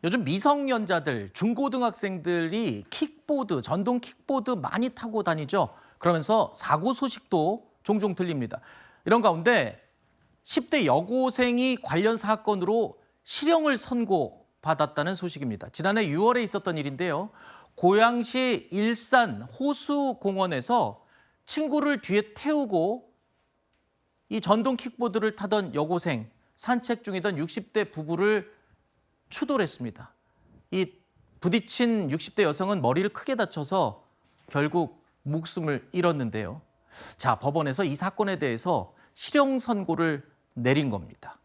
요즘 미성년자들, 중고등학생들이 킥보드, 전동 킥보드 많이 타고 다니죠. 그러면서 사고 소식도 종종 들립니다. 이런 가운데 10대 여고생이 관련 사건으로 실형을 선고받았다는 소식입니다. 지난해 6월에 있었던 일인데요. 고양시 일산 호수공원에서 친구를 뒤에 태우고 이 전동 킥보드를 타던 여고생, 산책 중이던 60대 부부를 추돌했습니다. 이 부딪힌 60대 여성은 머리를 크게 다쳐서 결국 목숨을 잃었는데요. 자, 법원에서 이 사건에 대해서 실형 선고를 내린 겁니다.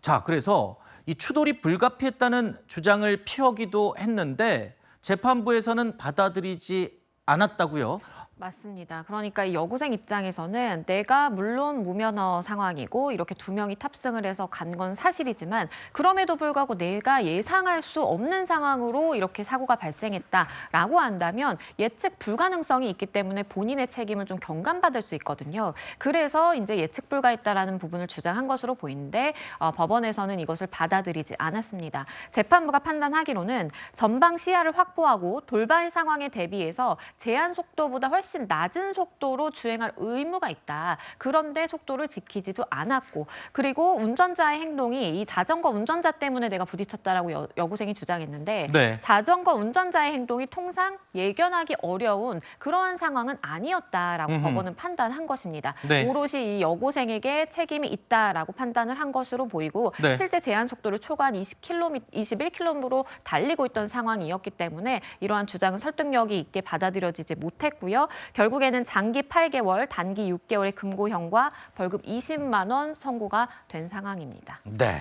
자, 그래서 이 추돌이 불가피했다는 주장을 펴기도 했는데 재판부에서는 받아들이지 않았다고요. 맞습니다. 그러니까 이 여고생 입장에서는 내가 물론 무면허 상황이고 이렇게 두 명이 탑승을 해서 간 건 사실이지만 그럼에도 불구하고 내가 예상할 수 없는 상황으로 이렇게 사고가 발생했다라고 한다면 예측 불가능성이 있기 때문에 본인의 책임을 좀 경감받을 수 있거든요. 그래서 이제 예측 불가했다라는 부분을 주장한 것으로 보이는데 법원에서는 이것을 받아들이지 않았습니다. 재판부가 판단하기로는 전방 시야를 확보하고 돌발 상황에 대비해서 제한 속도보다 훨씬 낮은 속도로 주행할 의무가 있다. 그런데 속도를 지키지도 않았고 그리고 운전자의 행동이 이 자전거 운전자 때문에 내가 부딪혔다라고 여고생이 주장했는데 네. 자전거 운전자의 행동이 통상 예견하기 어려운 그러한 상황은 아니었다라고 법원은 판단한 것입니다. 네. 오롯이 이 여고생에게 책임이 있다라고 판단을 한 것으로 보이고 네. 실제 제한 속도를 초과한 21km로 달리고 있던 상황이었기 때문에 이러한 주장은 설득력이 있게 받아들여지지 못했고요. 결국에는 장기 8개월, 단기 6개월의 금고형과 벌금 20만 원 선고가 된 상황입니다. 네.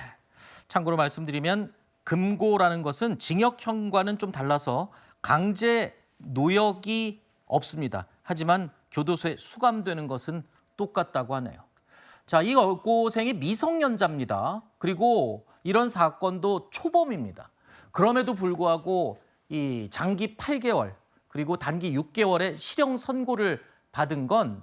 참고로 말씀드리면 금고라는 것은 징역형과는 좀 달라서 강제 노역이 없습니다. 하지만 교도소에 수감되는 것은 똑같다고 하네요. 자, 이 여고생이 미성년자입니다. 그리고 이런 사건도 초범입니다. 그럼에도 불구하고 이 장기 8개월 그리고 단기 6개월의 실형 선고를 받은 건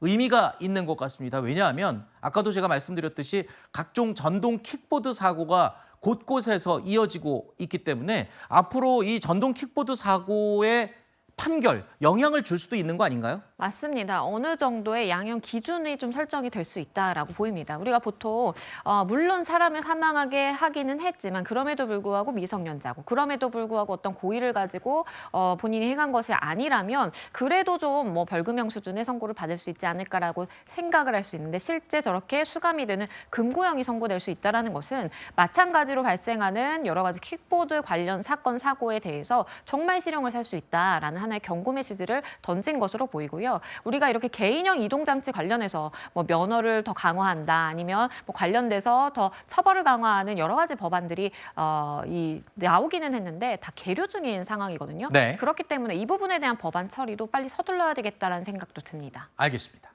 의미가 있는 것 같습니다. 왜냐하면 아까도 제가 말씀드렸듯이 각종 전동 킥보드 사고가 곳곳에서 이어지고 있기 때문에 앞으로 이 전동 킥보드 사고의 판결, 영향을 줄 수도 있는 거 아닌가요? 맞습니다. 어느 정도의 양형 기준이 좀 설정이 될 수 있다라고 보입니다. 우리가 보통 물론 사람을 사망하게 하기는 했지만 그럼에도 불구하고 미성년자고 그럼에도 불구하고 어떤 고의를 가지고 본인이 행한 것이 아니라면 그래도 좀 뭐 벌금형 수준의 선고를 받을 수 있지 않을까라고 생각을 할 수 있는데 실제 저렇게 수감이 되는 금고형이 선고될 수 있다는 것은 마찬가지로 발생하는 여러 가지 킥보드 관련 사건, 사고에 대해서 정말 실형을 살 수 있다라는 하나의 경고 메시지를 던진 것으로 보이고요. 우리가 이렇게 개인형 이동장치 관련해서 뭐 면허를 더 강화한다 아니면 뭐 관련돼서 더 처벌을 강화하는 여러 가지 법안들이 나오기는 했는데 다 계류 중인 상황이거든요. 네. 그렇기 때문에 이 부분에 대한 법안 처리도 빨리 서둘러야 되겠다라는 생각도 듭니다. 알겠습니다.